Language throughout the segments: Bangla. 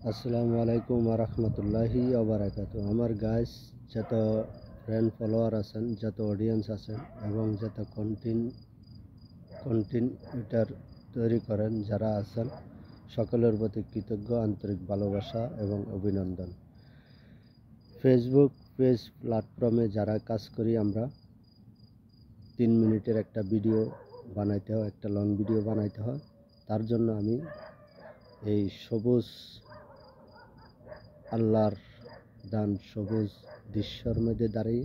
আসসালামু আলাইকুম রহমতুল্লাহি ওবারাকাতু। আমার গাইস যত ফ্রেন্ড ফলোয়ার আছেন, যত অডিয়েন্স আছেন এবং যত কন্টেন্ট তৈরি করেন যারা আছেন, সকলের প্রতি কৃতজ্ঞ, আন্তরিক ভালোবাসা এবং অভিনন্দন। ফেসবুক পেজ প্ল্যাটফর্মে যারা কাজ করি আমরা, 3 মিনিটের একটা ভিডিও বানাইতে হয়, একটা লং ভিডিও বানাইতে হয়। তার জন্য আমি এই সবুজ আল্লাহর দান সবুজ দৃশ্যর মধ্যে দাঁড়িয়ে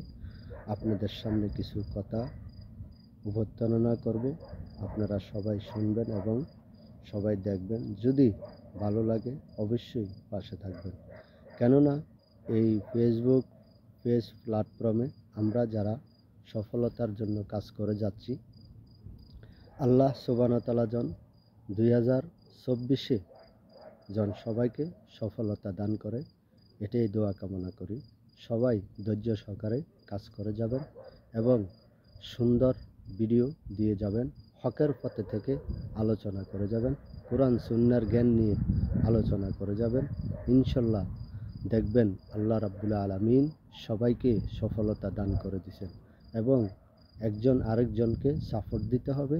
আপনাদের সামনে কিছু কথা উপস্থাপনা করব। আপনারা সবাই শুনবেন এবং সবাই দেখবেন। যদি ভালো লাগে অবশ্যই পাশে থাকবেন, কেননা এই ফেসবুক পেজ প্ল্যাটফর্মে আমরা যারা সফলতার জন্য কাজ করে যাচ্ছি, আল্লাহ সুবহানাহু ওয়া তাআলা 2024 সবাইকে সফলতা দান করে, এটাই দোয়া কামনা করি। সবাই ধৈর্য সহকারে কাজ করে যাবেন এবং সুন্দর ভিডিও দিয়ে যাবেন, হকের পথে থেকে আলোচনা করে যাবেন, কোরআন সুন্নাহর জ্ঞান নিয়ে আলোচনা করে যাবেন। ইনশাল্লাহ দেখবেন আল্লাহ রাব্বুল আলামিন সবাইকে সফলতা দান করে দিয়েছেন এবং একজন আরেকজনকে সাপোর্ট দিতে হবে।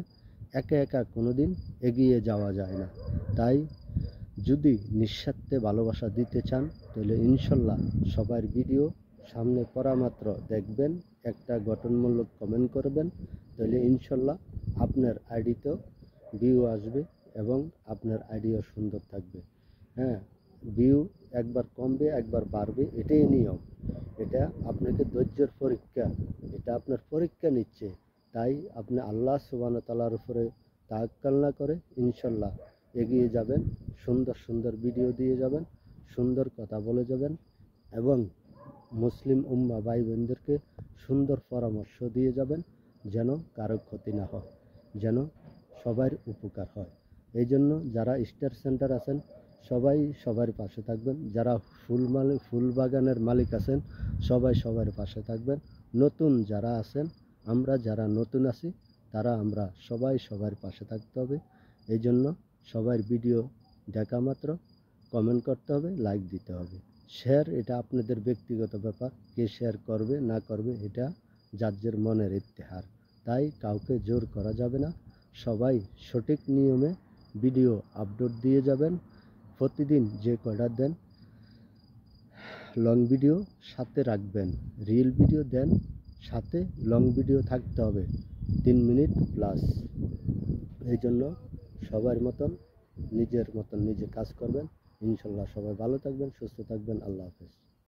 একা একা কোনোদিন এগিয়ে যাওয়া যায় না। তাই যদি নিঃস্বার্থে ভালোবাসা দিতে চান তাহলে ইনশাল্লাহ সবার ভিডিও সামনে পড়া মাত্র দেখবেন, একটা গঠনমূলক কমেন্ট করবেন, তাহলে ইনশাল্লাহ আপনার আইডিতেও ভিউ আসবে এবং আপনার আইডিও সুন্দর থাকবে। হ্যাঁ, ভিউ একবার কমবে একবার বাড়বে, এটাই নিয়ম। এটা আপনাকে ধৈর্যের পরীক্ষা, এটা আপনার পরীক্ষা নিচ্ছে। তাই আপনি আল্লাহ সুবহানাহু ওয়া তাআলার উপরে তাওয়াক্কুল না করে ইনশাল্লাহ এগিয়ে যাবেন, সুন্দর সুন্দর ভিডিও দিয়ে যাবেন, সুন্দর কথা বলে যাবেন এবং মুসলিম উম্মাহ ভাই বোনদেরকে সুন্দর পরামর্শ দিয়ে যাবেন, যেন কারো ক্ষতি না হয়, যেন সবার উপকার হয়। এই জন্য যারা স্টার সেন্টার আছেন সবাই সবার পাশে থাকবেন, যারা ফুল বাগানের মালিক আছেন সবাই সবার পাশে থাকবেন। নতুন যারা আছেন, আমরা যারা নতুন আছি তারা আমরা সবাই সবার পাশে থাকতে হবে। এই জন্য সবার ভিডিও দেখা মাত্র কমেন্ট করতে হবে, লাইক দিতে হবে। শেয়ার এটা আপনাদের ব্যক্তিগত ব্যাপার, কে শেয়ার করবে না করবে এটা যার মনের ইত্তেহার। তাই কাউকে জোর করা যাবে না। সবাই সঠিক নিয়মে ভিডিও আপলোড দিয়ে যাবেন। প্রতিদিন যে কয়টা দেন লং ভিডিও সাথে রাখবেন, রিল ভিডিও দেন সাথে লং ভিডিও থাকতে হবে 3 মিনিট প্লাস। এই জন্য সবার মতন নিজের মতন নিজে কাজ করবেন। ইনশাল্লাহ সবাই ভালো থাকবেন, সুস্থ থাকবেন। আল্লাহ হাফেজ।